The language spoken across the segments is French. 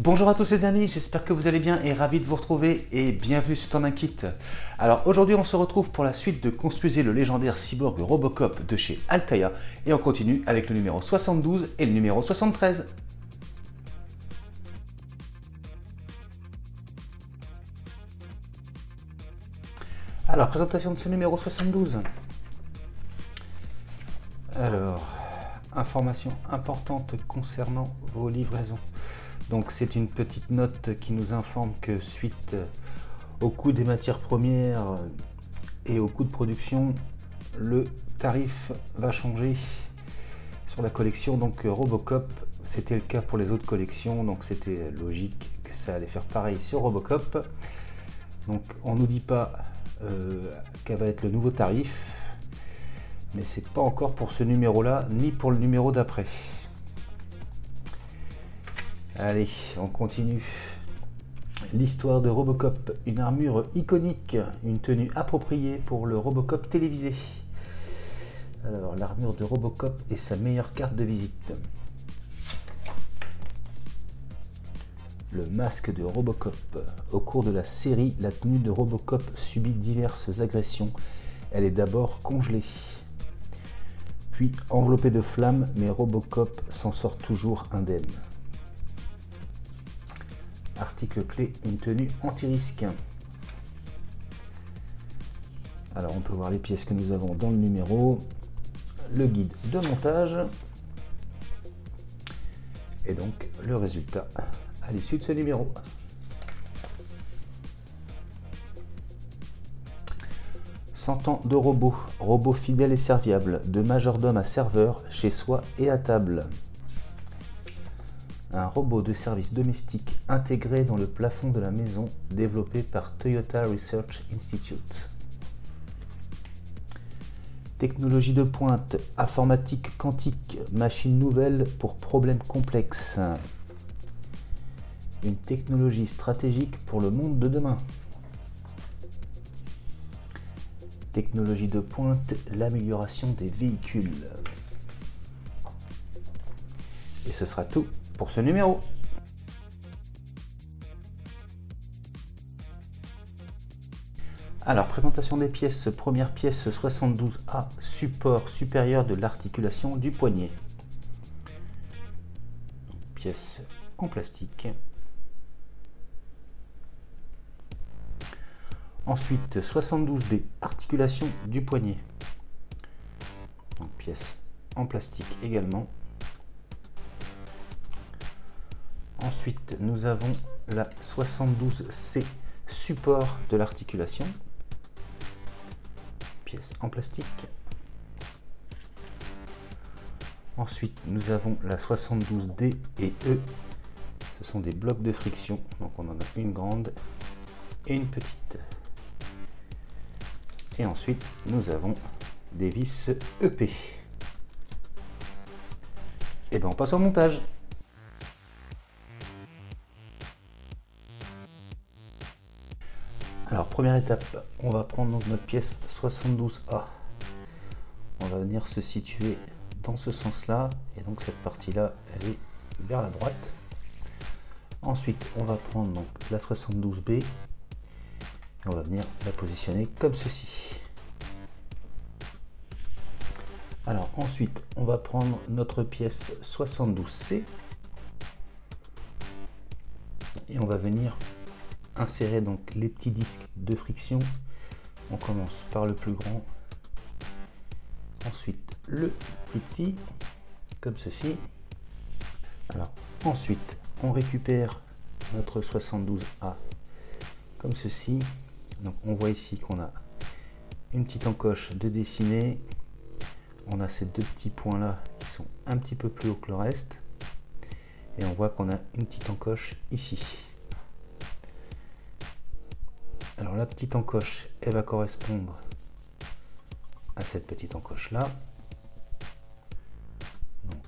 Bonjour à tous les amis, j'espère que vous allez bien et ravi de vous retrouver et bienvenue sur Tandem Kit. Alors aujourd'hui on se retrouve pour la suite de Construisez le légendaire cyborg Robocop de chez Altaïa et on continue avec le numéro 72 et le numéro 73. Alors présentation de ce numéro 72. Alors, information importante concernant vos livraisons. Donc c'est une petite note qui nous informe que suite au coût des matières premières et au coût de production, le tarif va changer sur la collection donc Robocop. C'était le cas pour les autres collections, donc c'était logique que ça allait faire pareil sur Robocop. Donc on nous dit pas quel va être le nouveau tarif, mais c'est pas encore pour ce numéro là ni pour le numéro d'après. Allez, on continue. L'histoire de Robocop, une armure iconique, une tenue appropriée pour le Robocop télévisé. Alors, l'armure de Robocop est sa meilleure carte de visite. Le masque de Robocop. Au cours de la série, la tenue de Robocop subit diverses agressions. Elle est d'abord congelée, puis enveloppée de flammes, mais Robocop s'en sort toujours indemne. Article clé, une tenue anti-risque. Alors on peut voir les pièces que nous avons dans le numéro, le guide de montage et donc le résultat à l'issue de ce numéro. « 100 ans de robot, robot fidèle et serviable, de majordome à serveur, chez soi et à table. » Un robot de service domestique intégré dans le plafond de la maison, développé par Toyota Research Institute. Technologie de pointe, informatique quantique, machine nouvelle pour problèmes complexes. Une technologie stratégique pour le monde de demain. Technologie de pointe, l'amélioration des véhicules. Et ce sera tout pour ce numéro. Alors, présentation des pièces. Première pièce 72A, support supérieur de l'articulation du poignet. Pièce en plastique. Ensuite, 72B, articulation du poignet. Donc, pièce en plastique également. Ensuite, nous avons la 72C, support de l'articulation, pièce en plastique. Ensuite, nous avons la 72D et E, ce sont des blocs de friction, donc on en a une grande et une petite. Et ensuite, nous avons des vis EP. Et bien, on passe au montage. Alors, première étape, on va prendre donc notre pièce 72A. On va venir se situer dans ce sens-là. Et donc, cette partie-là, elle est vers la droite. Ensuite, on va prendre donc la 72B. Et on va venir la positionner comme ceci. Alors, ensuite, on va prendre notre pièce 72C. Et on va venir insérer donc les petits disques de friction. On commence par le plus grand, ensuite le plus petit, comme ceci. Alors ensuite on récupère notre 72A comme ceci. Donc on voit ici qu'on a une petite encoche de dessiner. On a ces deux petits points là qui sont un petit peu plus haut que le reste et on voit qu'on a une petite encoche ici. Alors la petite encoche, elle va correspondre à cette petite encoche là. Donc,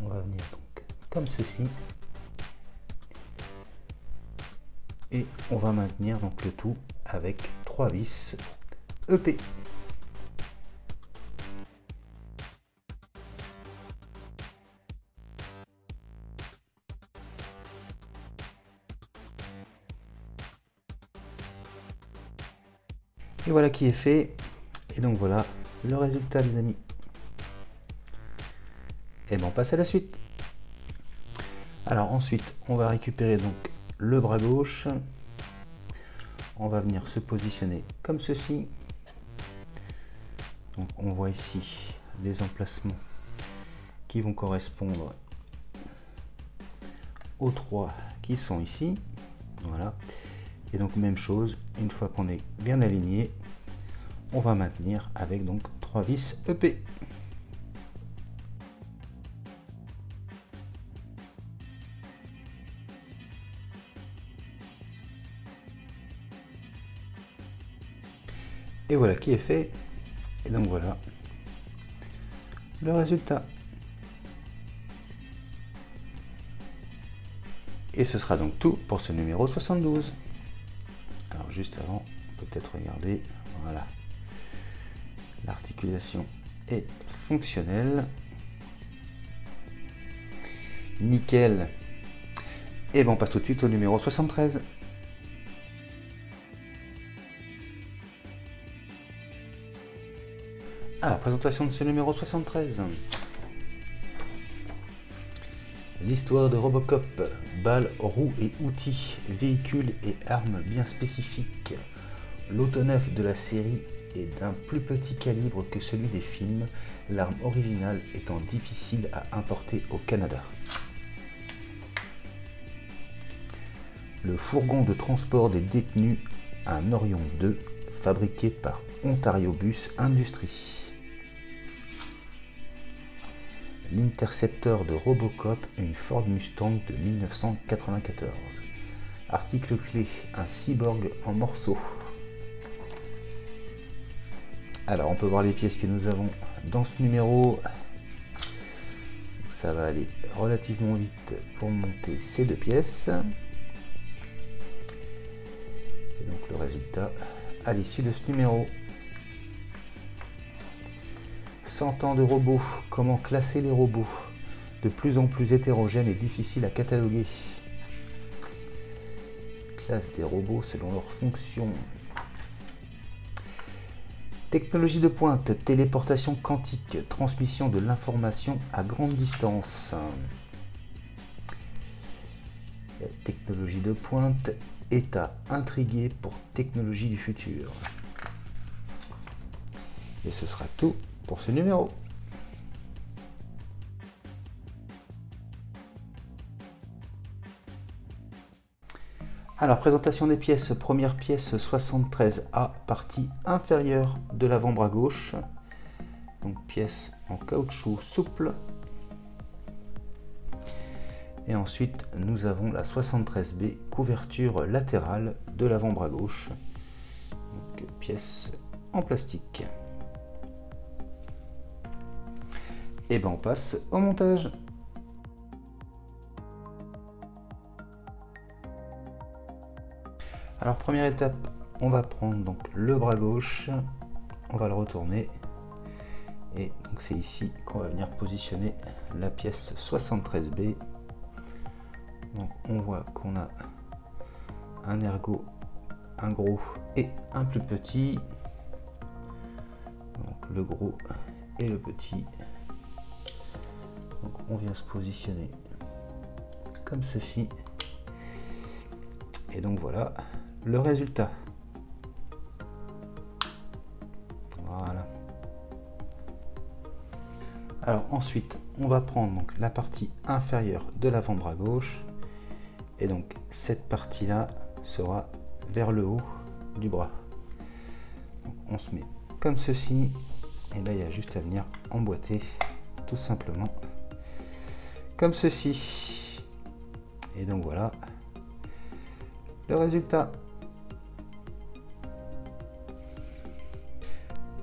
on va venir donc comme ceci. Et on va maintenir donc le tout avec 3 vis EP. Et voilà qui est fait. Et donc voilà le résultat, les amis. Et bien on passe à la suite. Alors ensuite on va récupérer donc le bras gauche. On va venir se positionner comme ceci. Donc on voit ici les emplacements qui vont correspondre aux 3 qui sont ici. Voilà. Et donc même chose, une fois qu'on est bien aligné, on va maintenir avec donc 3 vis EP. Et voilà qui est fait. Et donc voilà le résultat. Et ce sera donc tout pour ce numéro 72. Alors juste avant, on peut peut-être regarder. Voilà. L'articulation est fonctionnelle. Nickel. Et ben on passe tout de suite au numéro 73. Alors, présentation de ce numéro 73. L'histoire de Robocop, balles, roues et outils, véhicules et armes bien spécifiques. L'autoneuf de la série est d'un plus petit calibre que celui des films, l'arme originale étant difficile à importer au Canada. Le fourgon de transport des détenus, un Orion 2, fabriqué par Ontario Bus Industries. L'Interceptor de Robocop, une Ford Mustang de 1994. Article clé, un cyborg en morceaux. Alors on peut voir les pièces que nous avons dans ce numéro. Ça va aller relativement vite pour monter ces 2 pièces. Et donc le résultat à l'issue de ce numéro. 100 ans de robots, comment classer les robots? De plus en plus hétérogènes et difficiles à cataloguer. Classe des robots selon leurs fonctions. Technologie de pointe, téléportation quantique, transmission de l'information à grande distance. Technologie de pointe, état intrigué pour technologie du futur. Et ce sera tout pour ce numéro. Alors, présentation des pièces. Première pièce 73A, partie inférieure de l'avant-bras gauche. Donc pièce en caoutchouc souple. Et ensuite, nous avons la 73B, couverture latérale de l'avant-bras gauche. Donc pièce en plastique. Et ben on passe au montage. Alors première étape, on va prendre donc le bras gauche, on va le retourner et donc c'est ici qu'on va venir positionner la pièce 73B. Donc on voit qu'on a un ergot, un gros et un plus petit. Donc le gros et le petit. Donc on vient se positionner comme ceci. Et donc voilà le résultat. Voilà. Alors ensuite, on va prendre donc la partie inférieure de l'avant-bras gauche. Et donc cette partie-là sera vers le haut du bras. Donc, on se met comme ceci. Et là, il y a juste à venir emboîter tout simplement comme ceci. Et donc voilà le résultat.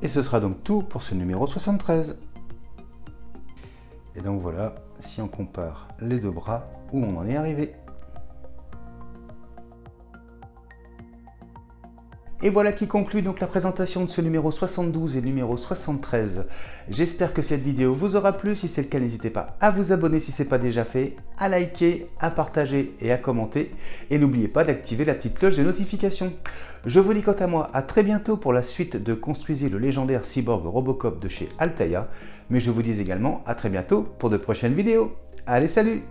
Et ce sera donc tout pour ce numéro 73. Et donc voilà, si on compare les 2 bras, où on en est arrivé. Et voilà qui conclut donc la présentation de ce numéro 72 et numéro 73. J'espère que cette vidéo vous aura plu. Si c'est le cas, n'hésitez pas à vous abonner si ce n'est pas déjà fait, à liker, à partager et à commenter. Et n'oubliez pas d'activer la petite cloche de notification. Je vous dis quant à moi à très bientôt pour la suite de Construisez le légendaire cyborg Robocop de chez Altaïa. Mais je vous dis également à très bientôt pour de prochaines vidéos. Allez, salut!